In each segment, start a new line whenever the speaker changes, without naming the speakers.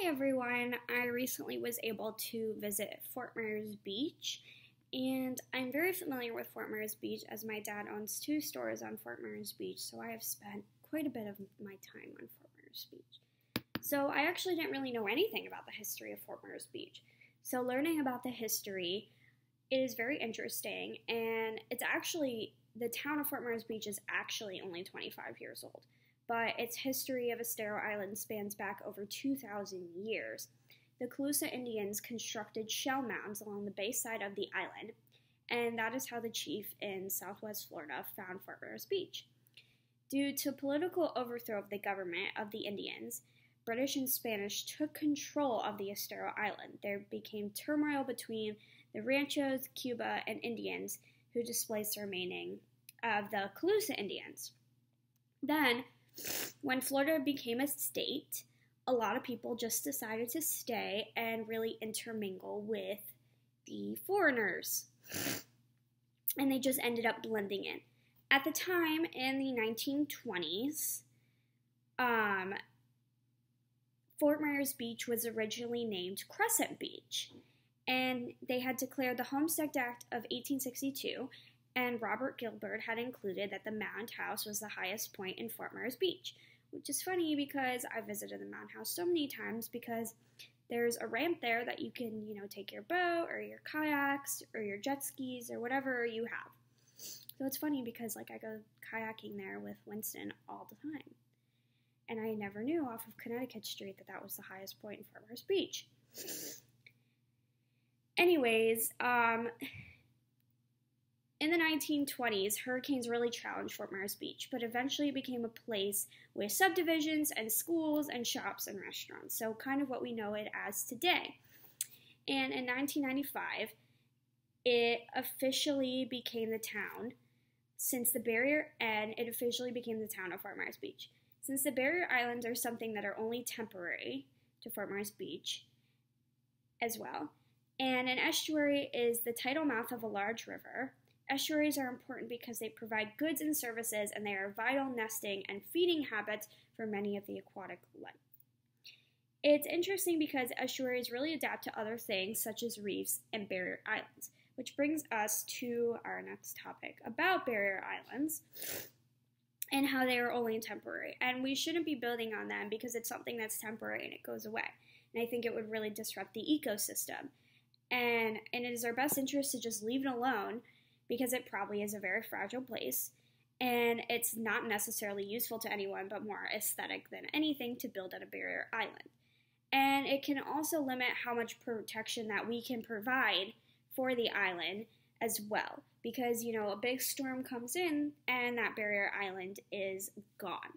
Hi everyone, I recently was able to visit Fort Myers Beach, and I'm very familiar with Fort Myers Beach as my dad owns two stores on Fort Myers Beach, so I have spent quite a bit of my time on Fort Myers Beach. So I actually didn't really know anything about the history of Fort Myers Beach. So learning about the history is very interesting, and the town of Fort Myers Beach is actually only 25 years old. But its history of Estero Island spans back over 2,000 years. The Calusa Indians constructed shell mounds along the base side of the island, and that is how the chief in southwest Florida found Fort Myers Beach. Due to political overthrow of the government of the Indians, British and Spanish took control of the Estero Island. There became turmoil between the Ranchos, Cuba, and Indians, who displaced the remaining of the Calusa Indians. Then, when Florida became a state, a lot of people just decided to stay and really intermingle with the foreigners. And they just ended up blending in. At the time, in the 1920s, Fort Myers Beach was originally named Crescent Beach. And they had declared the Homestead Act of 1862, and Robert Gilbert had included that the Mound House was the highest point in Fort Myers Beach, which is funny because I visited the Mound House so many times because there's a ramp there that you can, take your boat or your kayaks or your jet skis or whatever you have. So it's funny because, I go kayaking there with Winston all the time. And I never knew off of Connecticut Street that was the highest point in Fort Myers Beach. Anyways, in the 1920s, hurricanes really challenged Fort Myers Beach, but eventually it became a place with subdivisions and schools and shops and restaurants, so kind of what we know it as today. And in 1995, it officially became the town it officially became the town of Fort Myers Beach. Since the barrier islands are something that are only temporary to Fort Myers Beach as well, and an estuary is the tidal mouth of a large river. Estuaries are important because they provide goods and services, and they are vital nesting and feeding habits for many of the aquatic life. It's interesting because estuaries really adapt to other things such as reefs and barrier islands, which brings us to our next topic about barrier islands and how they are only temporary. And we shouldn't be building on them because it's something that's temporary and it goes away. And I think it would really disrupt the ecosystem. And it is our best interest to just leave it alone, because it probably is a very fragile place, and it's not necessarily useful to anyone, but more aesthetic than anything to build on a barrier island. And it can also limit how much protection that we can provide for the island as well, because, a big storm comes in and that barrier island is gone.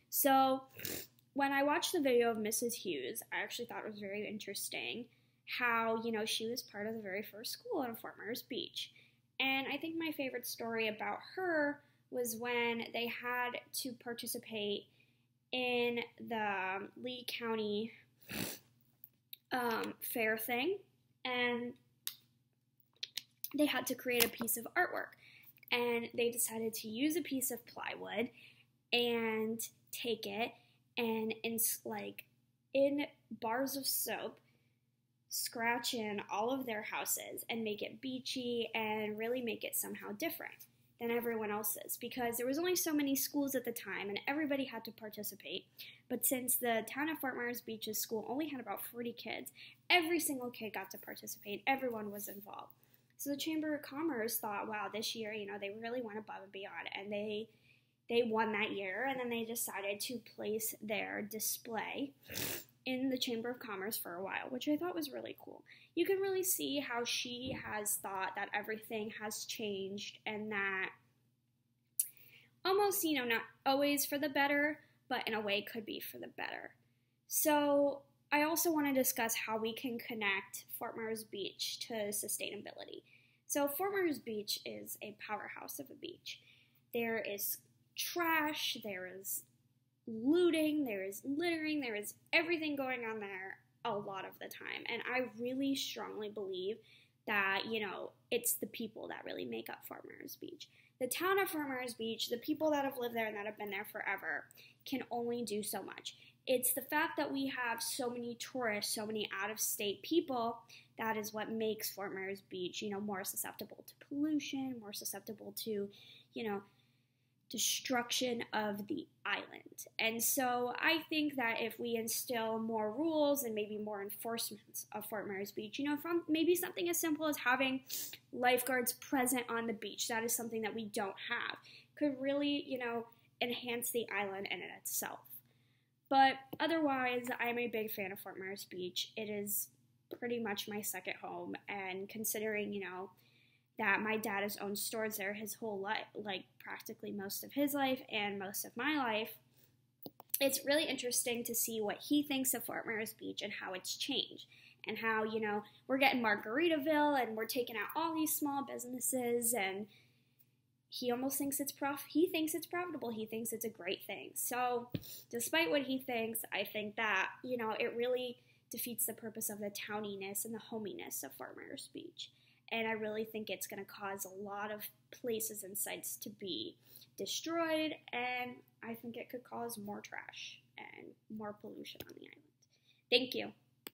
So when I watched the video of Mrs. Hughes, I actually thought it was very interesting how, she was part of the very first school in Fort Myers Beach. And I think my favorite story about her was when they had to participate in the Lee County fair thing, and they had to create a piece of artwork. And they decided to use a piece of plywood and take it and in bars of soap, scratch in all of their houses and make it beachy and really make it somehow different than everyone else's, because there was only so many schools at the time and everybody had to participate. But since the town of Fort Myers Beach's school only had about 40 kids, every single kid got to participate. Everyone was involved. So the Chamber of Commerce thought, wow, this year, they really went above and beyond, and they won that year, and then they decided to place their display in the Chamber of Commerce for a while, which I thought was really cool. You can really see how she has thought that everything has changed, and that almost, not always for the better, but in a way could be for the better. So I also want to discuss how we can connect Fort Myers Beach to sustainability. So Fort Myers Beach is a powerhouse of a beach. There is trash, there is looting, there is littering, there is everything going on there a lot of the time. And I really strongly believe that, it's the people that really make up Fort Myers Beach. The town of Fort Myers Beach, the people that have lived there and that have been there forever, can only do so much. It's the fact that we have so many tourists, so many out-of-state people, that is what makes Fort Myers Beach, more susceptible to pollution, more susceptible to, destruction of the island. And so I think that if we instill more rules and maybe more enforcement of Fort Myers Beach, from maybe something as simple as having lifeguards present on the beach, that is something that we don't have, could really, enhance the island in itself. But otherwise, I'm a big fan of Fort Myers Beach. It is pretty much my second home, and considering, that my dad has owned stores there his whole life, like practically most of his life and most of my life, it's really interesting to see what he thinks of Fort Myers Beach and how it's changed. And how, we're getting Margaritaville and we're taking out all these small businesses, and he almost thinks he thinks it's profitable. He thinks it's a great thing. So despite what he thinks, I think that, it really defeats the purpose of the towniness and the hominess of Fort Myers Beach. And I really think it's going to cause a lot of places and sites to be destroyed, and I think it could cause more trash and more pollution on the island. Thank you.